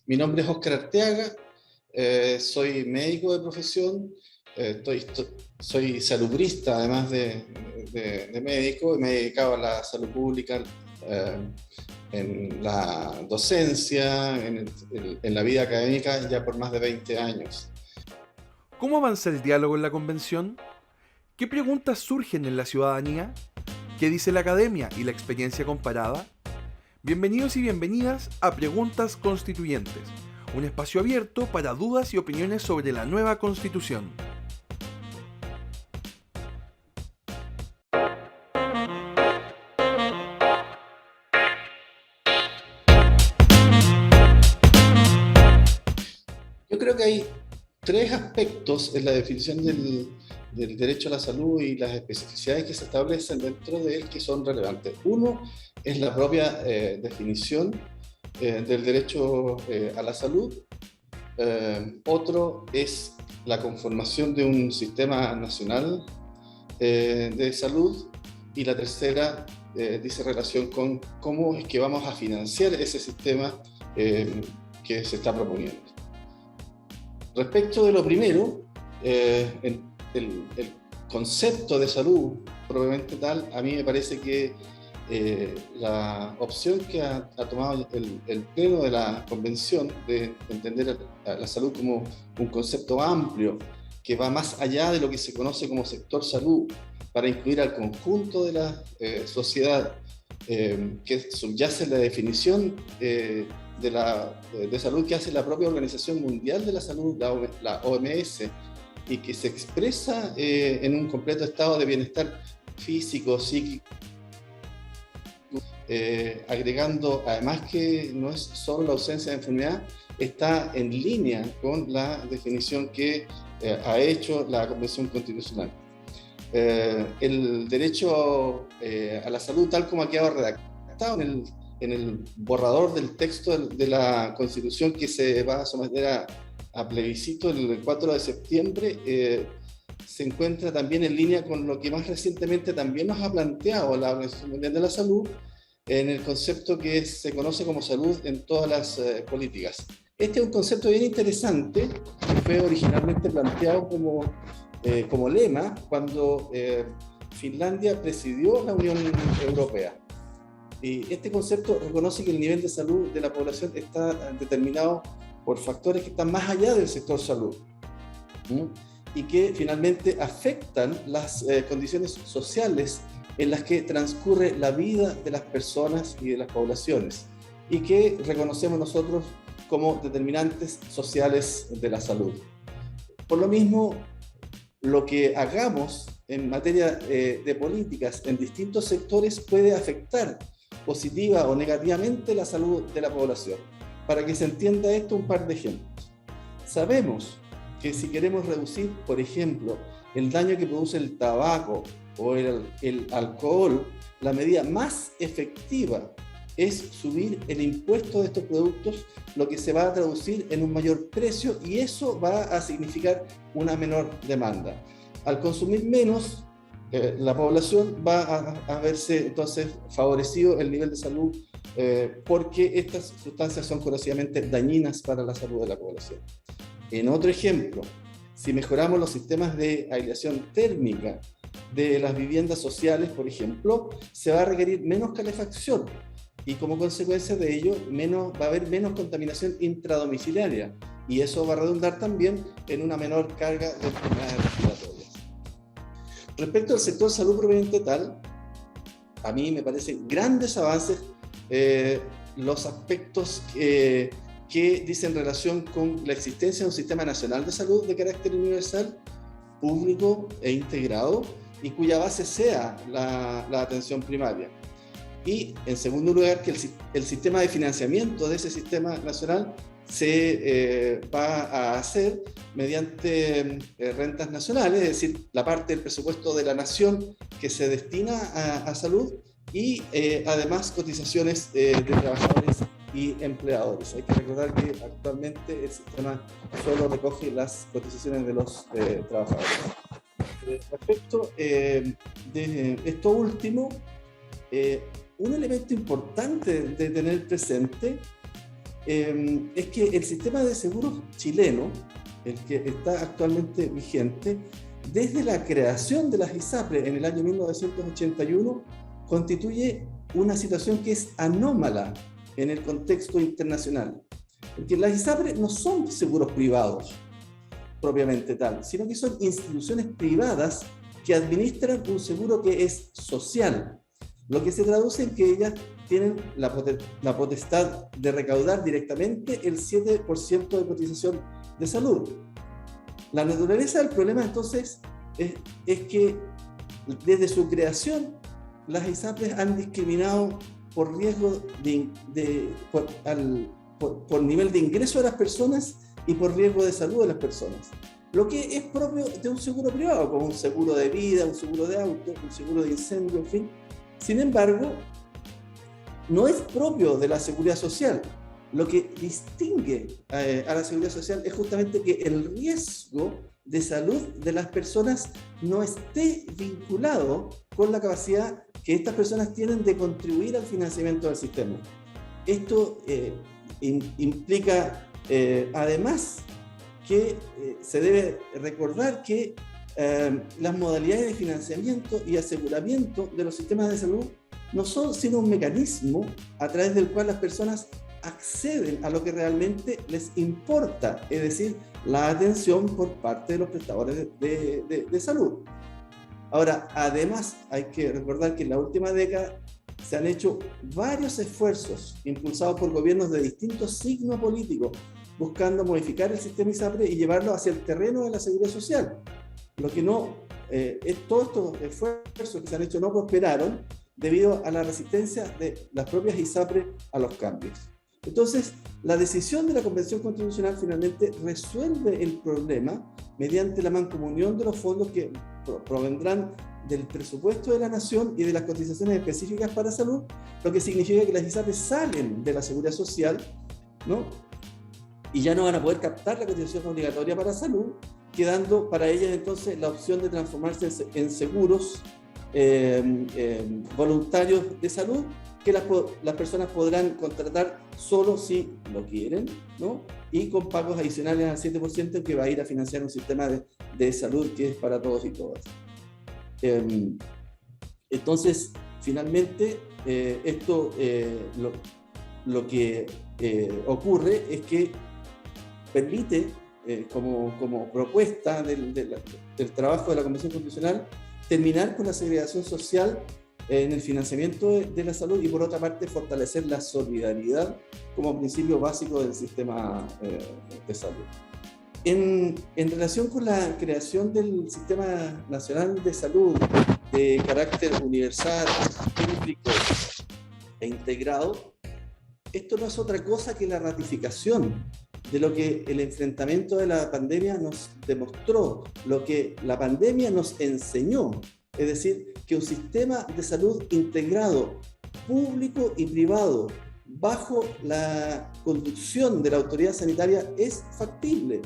Mi nombre es Óscar Arteaga, soy médico de profesión, soy salubrista además de médico, y me he dedicado a la salud pública eh, en la docencia, en la vida académica ya por más de 20 años. ¿Cómo avanza el diálogo en la convención? ¿Qué preguntas surgen en la ciudadanía? ¿Qué dice la academia y la experiencia comparada? Bienvenidos y bienvenidas a Preguntas Constituyentes, un espacio abierto para dudas y opiniones sobre la nueva Constitución. Yo creo que hay tres aspectos en la definición del derecho a la salud y las especificidades que se establecen dentro de él que son relevantes. Uno es la propia definición del derecho a la salud. Otro es la conformación de un sistema nacional de salud. Y la tercera dice relación con cómo es que vamos a financiar ese sistema que se está proponiendo. Respecto de lo primero, el concepto de salud propiamente tal, a mí me parece que la opción que ha tomado el pleno de la convención de entender a la salud como un concepto amplio que va más allá de lo que se conoce como sector salud, para incluir al conjunto de la sociedad, que subyace en la definición de salud que hace la propia Organización Mundial de la Salud, la OMS, y que se expresa en un completo estado de bienestar físico, psíquico, agregando además que no es solo la ausencia de enfermedad, está en línea con la definición que ha hecho la Convención Constitucional. El derecho a la salud, tal como ha quedado redactado en el borrador del texto de la Constitución que se va a someter a plebiscito el 4 de septiembre, se encuentra también en línea con lo que más recientemente también nos ha planteado la Organización Mundial de la Salud en el concepto que se conoce como salud en todas las políticas. Este es un concepto bien interesante que fue originalmente planteado como lema cuando Finlandia presidió la Unión Europea. Y este concepto reconoce que el nivel de salud de la población está determinado por factores que están más allá del sector salud, ¿sí? Y que finalmente afectan las condiciones sociales en las que transcurre la vida de las personas y de las poblaciones, y que reconocemos nosotros como determinantes sociales de la salud. Por lo mismo, lo que hagamos en materia de políticas en distintos sectores puede afectar positiva o negativamente la salud de la población. Para que se entienda esto, un par de ejemplos. Sabemos que si queremos reducir, por ejemplo, el daño que produce el tabaco o el alcohol, la medida más efectiva es subir el impuesto de estos productos, lo que se va a traducir en un mayor precio, y eso va a significar una menor demanda. Al consumir menos, la población va a verse entonces favorecido el nivel de salud, porque estas sustancias son conocidamente dañinas para la salud de la población. En otro ejemplo, si mejoramos los sistemas de aislación térmica de las viviendas sociales, por ejemplo, se va a requerir menos calefacción, y como consecuencia de ello va a haber menos contaminación intradomiciliaria, y eso va a redundar también en una menor carga de enfermedades respiratorias. Respecto al sector salud propiamente tal, a mí me parecen grandes avances los aspectos que dicen relación con la existencia de un sistema nacional de salud de carácter universal, público e integrado, y cuya base sea la atención primaria. Y, en segundo lugar, que el sistema de financiamiento de ese sistema nacional se va a hacer mediante rentas nacionales, es decir, la parte del presupuesto de la nación que se destina a salud, y además cotizaciones de trabajadores y empleadores. Hay que recordar que actualmente el sistema solo recoge las cotizaciones de los trabajadores. Respecto de esto último, un elemento importante de tener presente es que el sistema de seguros chileno, el que está actualmente vigente, desde la creación de las ISAPRE en el año 1981, constituye una situación que es anómala en el contexto internacional. Porque las ISAPRE no son seguros privados, propiamente tal, sino que son instituciones privadas que administran un seguro que es social, lo que se traduce en que ellas tienen la potestad de recaudar directamente el 7% de cotización de salud. La naturaleza del problema entonces es que desde su creación las ISAPRES han discriminado por riesgo por nivel de ingreso de las personas y por riesgo de salud de las personas, lo que es propio de un seguro privado, como un seguro de vida, un seguro de auto, un seguro de incendio, en fin. Sin embargo, no es propio de la seguridad social. Lo que distingue a la seguridad social es justamente que el riesgo de salud de las personas no esté vinculado con la capacidad que estas personas tienen de contribuir al financiamiento del sistema. Esto implica además que se debe recordar que las modalidades de financiamiento y aseguramiento de los sistemas de salud no son sino un mecanismo a través del cual las personas acceden a lo que realmente les importa, es decir, la atención por parte de los prestadores de salud. Ahora, además, hay que recordar que en la última década se han hecho varios esfuerzos impulsados por gobiernos de distintos signos políticos buscando modificar el sistema ISAPRE y llevarlo hacia el terreno de la seguridad social. Lo que no, todos estos esfuerzos que se han hecho no prosperaron debido a la resistencia de las propias ISAPRE a los cambios. Entonces, la decisión de la Convención Constitucional finalmente resuelve el problema mediante la mancomunión de los fondos que provendrán del presupuesto de la nación y de las cotizaciones específicas para salud, lo que significa que las ISAPRE salen de la seguridad social, ¿no? Y ya no van a poder captar la cotización obligatoria para salud, quedando para ellas entonces la opción de transformarse en seguros voluntarios de salud, que las personas podrán contratar solo si lo quieren, ¿no? Y con pagos adicionales al 7% que va a ir a financiar un sistema de salud que es para todos y todas. Entonces, finalmente, esto lo que ocurre es que permite, como propuesta del trabajo de la Convención Constitucional, terminar con la segregación social en el financiamiento de la salud y, por otra parte, fortalecer la solidaridad como principio básico del sistema de salud. En relación con la creación del Sistema Nacional de Salud de carácter universal, público e integrado, esto no es otra cosa que la ratificación de lo que el enfrentamiento de la pandemia nos demostró, lo que la pandemia nos enseñó, es decir, que un sistema de salud integrado, público y privado, bajo la conducción de la autoridad sanitaria es factible.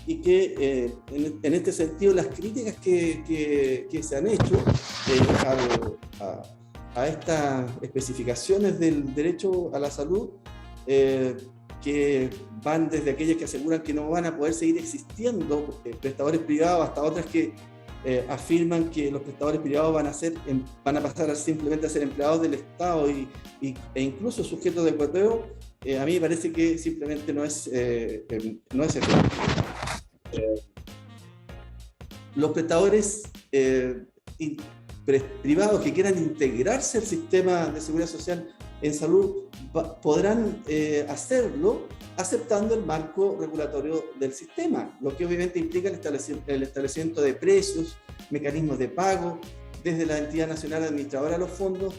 Y que en este sentido las críticas que se han hecho a estas especificaciones del derecho a la salud, que van desde aquellas que aseguran que no van a poder seguir existiendo prestadores privados hasta otras que afirman que los prestadores privados van a pasar simplemente a ser empleados del Estado e incluso sujetos de cuoteo. A mí me parece que simplemente no es efectivo. Los prestadores privados que quieran integrarse al sistema de seguridad social en salud podrán hacerlo aceptando el marco regulatorio del sistema, lo que obviamente implica el establecimiento de precios, mecanismos de pago desde la entidad nacional administradora de los fondos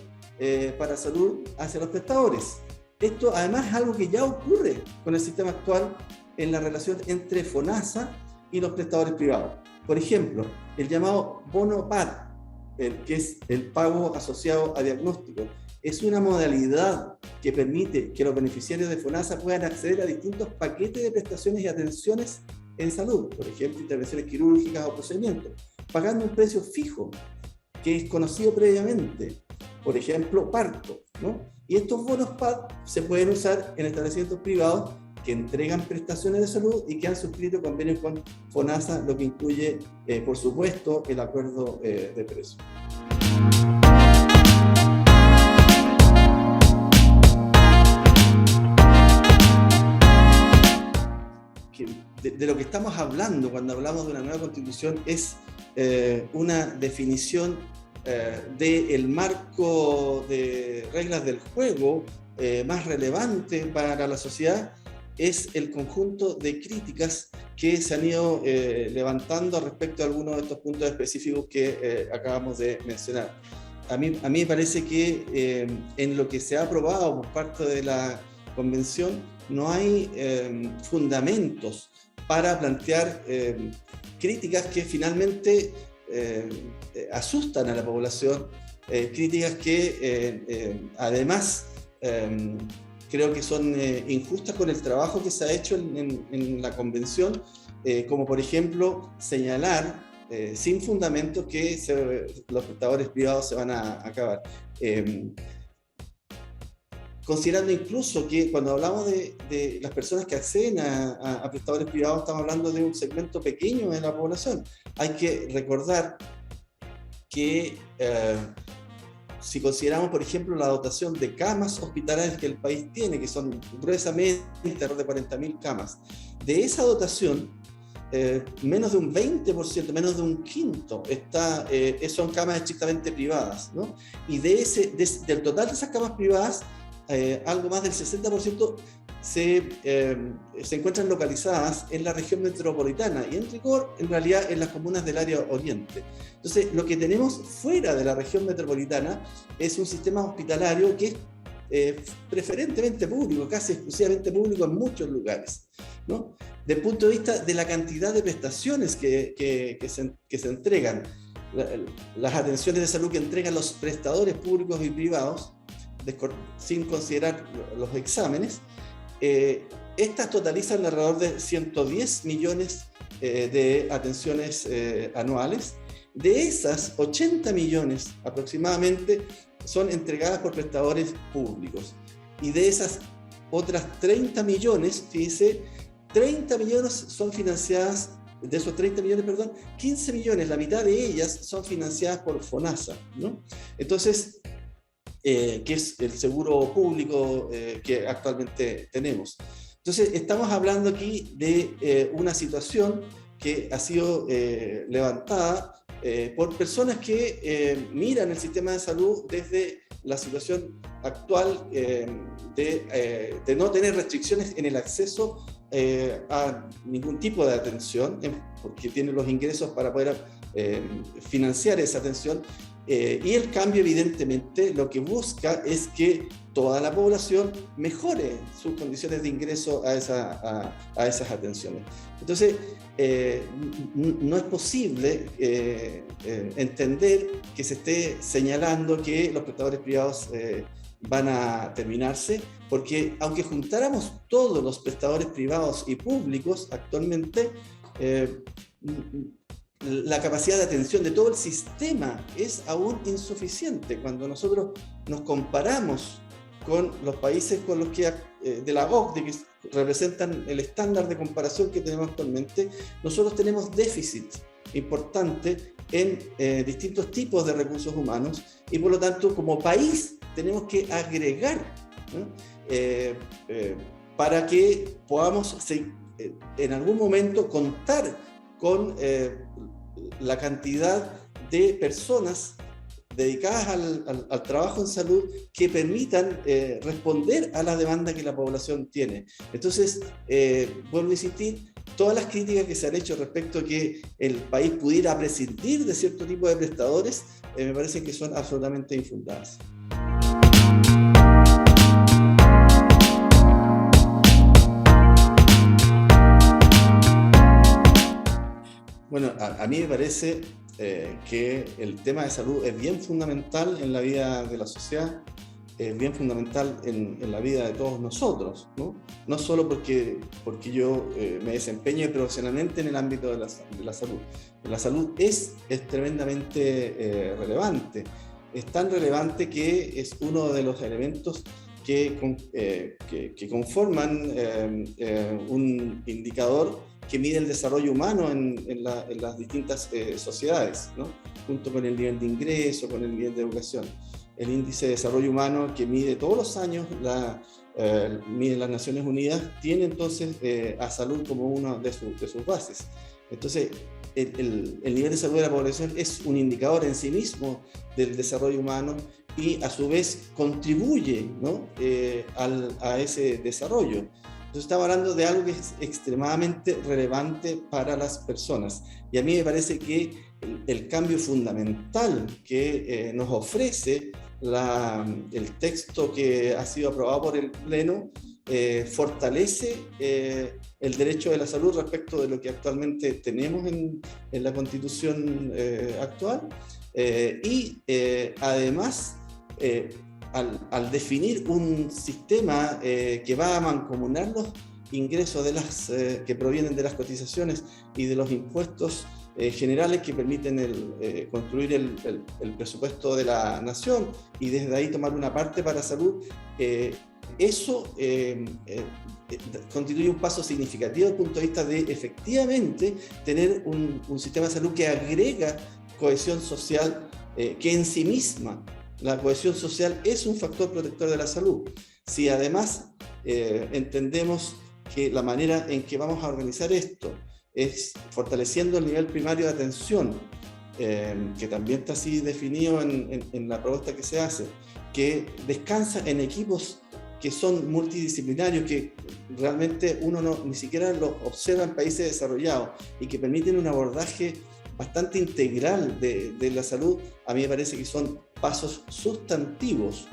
para salud hacia los prestadores. Esto además es algo que ya ocurre con el sistema actual en la relación entre FONASA y los prestadores privados. Por ejemplo, el llamado bono PAD, que es el pago asociado a diagnóstico, es una modalidad que permite que los beneficiarios de FONASA puedan acceder a distintos paquetes de prestaciones y atenciones en salud, por ejemplo, intervenciones quirúrgicas o procedimientos, pagando un precio fijo que es conocido previamente, por ejemplo, parto, ¿no? Y estos bonos PAD se pueden usar en establecimientos privados que entregan prestaciones de salud y que han suscrito convenios con FONASA, lo que incluye, por supuesto, el acuerdo de precios. De lo que estamos hablando cuando hablamos de una nueva constitución es una definición del marco de reglas del juego más relevante para la sociedad. Es el conjunto de críticas que se han ido levantando respecto a algunos de estos puntos específicos que acabamos de mencionar. A mí me parece que en lo que se ha aprobado por parte de la Convención no hay fundamentos para plantear críticas que finalmente asustan a la población, críticas que además creo que son injustas con el trabajo que se ha hecho en la Convención, como por ejemplo señalar sin fundamentos que los prestadores privados se van a acabar. Considerando incluso que cuando hablamos de las personas que acceden a prestadores privados, estamos hablando de un segmento pequeño de la población. Hay que recordar que si consideramos, por ejemplo, la dotación de camas hospitalarias que el país tiene, que son gruesamente alrededor de 40.000 camas, de esa dotación, menos de un 20%, menos de un quinto son camas estrictamente privadas, ¿no? Y del total de esas camas privadas, algo más del 60% se encuentran localizadas en la región metropolitana y en rigor, en realidad, en las comunas del área oriente. Entonces, lo que tenemos fuera de la región metropolitana es un sistema hospitalario que es preferentemente público, casi exclusivamente público en muchos lugares, ¿no? Desde el punto de vista de la cantidad de prestaciones que se entregan, las atenciones de salud que entregan los prestadores públicos y privados, sin considerar los exámenes, estas totalizan alrededor de 110 millones de atenciones anuales. De esas, 80 millones aproximadamente son entregadas por prestadores públicos. Y de esas otras 30 millones, fíjese, 30 millones son financiadas, de esos 30 millones, 15 millones, la mitad de ellas son financiadas por FONASA, ¿no? Entonces, que es el seguro público que actualmente tenemos. Entonces, estamos hablando aquí de una situación que ha sido levantada por personas que miran el sistema de salud desde la situación actual de no tener restricciones en el acceso a ningún tipo de atención, porque tienen los ingresos para poder financiar esa atención. Y el cambio, evidentemente, lo que busca es que toda la población mejore sus condiciones de ingreso a esas atenciones. Entonces, no es posible entender que se esté señalando que los prestadores privados van a terminarse, porque aunque juntáramos todos los prestadores privados y públicos actualmente, la capacidad de atención de todo el sistema es aún insuficiente. Cuando nosotros nos comparamos con los países con los que, de la OCDE, que representan el estándar de comparación que tenemos actualmente, nosotros tenemos déficit importante en distintos tipos de recursos humanos y por lo tanto como país tenemos que agregar, ¿no? Para que podamos en algún momento contar con la cantidad de personas dedicadas al trabajo en salud que permitan responder a la demanda que la población tiene. Entonces, vuelvo a insistir, todas las críticas que se han hecho respecto a que el país pudiera prescindir de cierto tipo de prestadores, me parece que son absolutamente infundadas. Bueno, a mí me parece que el tema de salud es bien fundamental en la vida de la sociedad, es bien fundamental en la vida de todos nosotros, ¿no? No solo porque yo me desempeño profesionalmente en el ámbito de la salud. La salud es tremendamente relevante. es tan relevante que es uno de los elementos que conforman un indicador que mide el desarrollo humano en las distintas sociedades, ¿no? Junto con el nivel de ingreso, con el nivel de educación. El índice de desarrollo humano que mide todos los años mide las Naciones Unidas, tiene entonces a salud como una de sus bases. Entonces, el nivel de salud de la población es un indicador en sí mismo del desarrollo humano y a su vez contribuye, ¿no? a ese desarrollo. Entonces estamos hablando de algo que es extremadamente relevante para las personas. Y a mí me parece que el cambio fundamental que nos ofrece el texto que ha sido aprobado por el Pleno fortalece el derecho de la salud respecto de lo que actualmente tenemos en la Constitución actual y además al definir un sistema que va a mancomunar los ingresos que provienen de las cotizaciones y de los impuestos generales que permiten construir el presupuesto de la nación y desde ahí tomar una parte para salud, eso constituye un paso significativo desde el punto de vista de efectivamente tener un sistema de salud que agrega cohesión social, que en sí misma la cohesión social es un factor protector de la salud. Si además entendemos que la manera en que vamos a organizar esto es fortaleciendo el nivel primario de atención, que también está así definido en la propuesta que se hace, que descansa en equipos que son multidisciplinarios, que realmente uno ni siquiera los observa en países desarrollados y que permiten un abordaje bastante integral de la salud, a mí me parece que son pasos sustantivos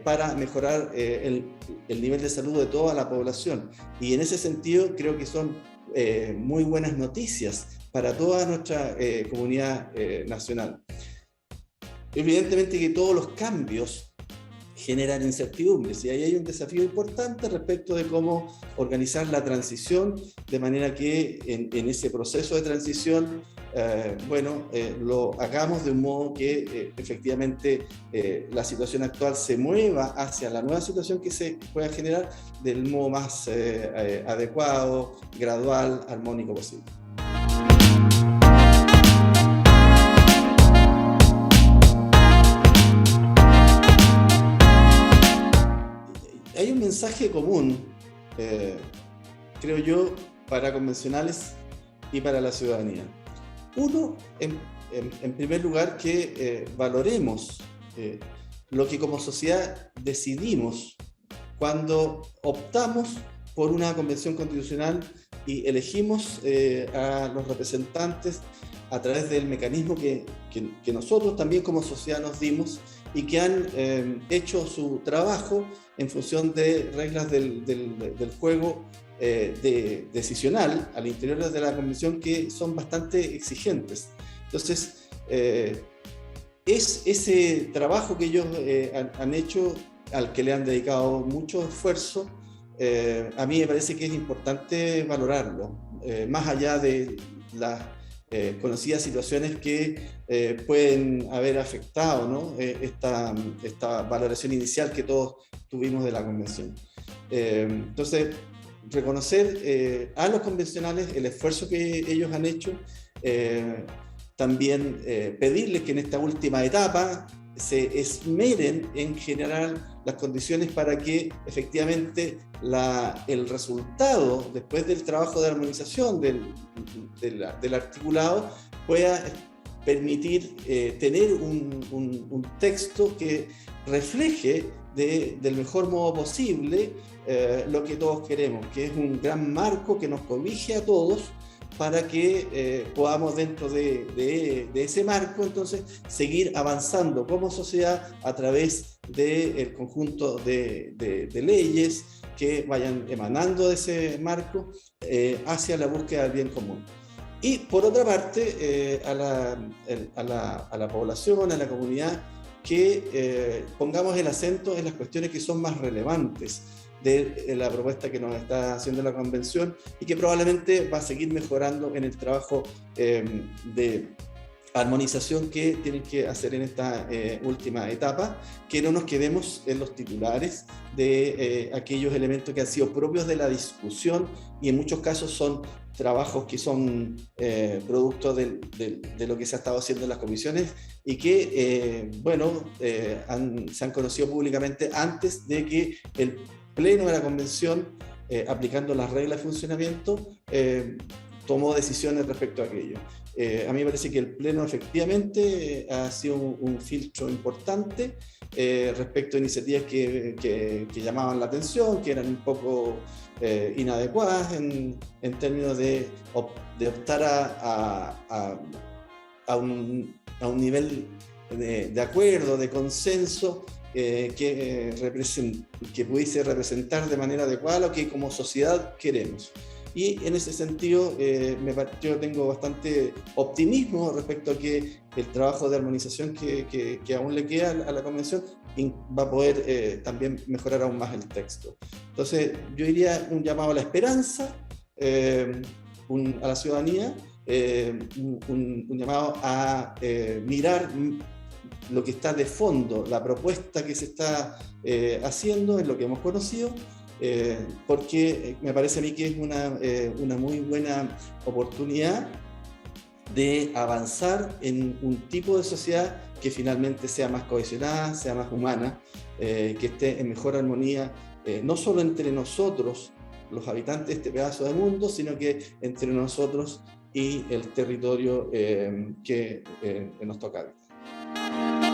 para mejorar el nivel de salud de toda la población. Y en ese sentido creo que son muy buenas noticias para toda nuestra comunidad nacional. Evidentemente que todos los cambios generan incertidumbres y ahí hay un desafío importante respecto de cómo organizar la transición de manera que en ese proceso de transición lo hagamos de un modo que efectivamente la situación actual se mueva hacia la nueva situación que se pueda generar del modo más adecuado, gradual, armónico posible. Hay un mensaje común, creo yo, para convencionales y para la ciudadanía. Uno, en primer lugar, que valoremos lo que como sociedad decidimos cuando optamos por una convención constitucional y elegimos a los representantes a través del mecanismo que nosotros también como sociedad nos dimos y que han hecho su trabajo en función de reglas del juego decisional al interior de la convención que son bastante exigentes. Entonces, es ese trabajo que ellos han hecho, al que le han dedicado mucho esfuerzo, a mí me parece que es importante valorarlo, más allá de las conocidas situaciones que pueden haber afectado, ¿no? esta valoración inicial que todos tuvimos de la convención. Entonces, reconocer a los convencionales el esfuerzo que ellos han hecho, también pedirles que en esta última etapa se esmeren en generar las condiciones para que efectivamente el resultado, después del trabajo de armonización del articulado, pueda permitir tener un texto que refleje del mejor modo posible lo que todos queremos, que es un gran marco que nos cobije a todos para que podamos dentro de ese marco entonces seguir avanzando como sociedad a través del conjunto de leyes que vayan emanando de ese marco hacia la búsqueda del bien común. Y por otra parte, a la población, a la comunidad, que pongamos el acento en las cuestiones que son más relevantes de la propuesta que nos está haciendo la convención y que probablemente va a seguir mejorando en el trabajo de armonización que tienen que hacer en esta última etapa, que no nos quedemos en los titulares de aquellos elementos que han sido propios de la discusión y en muchos casos son trabajos que son producto de lo que se ha estado haciendo en las comisiones y que, se han conocido públicamente antes de que el Pleno de la Convención, aplicando las reglas de funcionamiento, tomó decisiones respecto a aquello. A mí me parece que el Pleno efectivamente ha sido un filtro importante respecto a iniciativas que llamaban la atención, que eran un poco inadecuadas en términos de optar a un nivel de acuerdo, de consenso que pudiese representar de manera adecuada lo que como sociedad queremos. Y en ese sentido, yo tengo bastante optimismo respecto a que el trabajo de armonización que aún le queda a la Convención va a poder también mejorar aún más el texto. Entonces, yo diría un llamado a la esperanza, a la ciudadanía, un llamado a mirar lo que está de fondo, la propuesta que se está haciendo, en lo que hemos conocido, porque me parece a mí que es una muy buena oportunidad de avanzar en un tipo de sociedad que finalmente sea más cohesionada, sea más humana, que esté en mejor armonía, no solo entre nosotros, los habitantes de este pedazo de mundo, sino que entre nosotros y el territorio que nos toca habitar.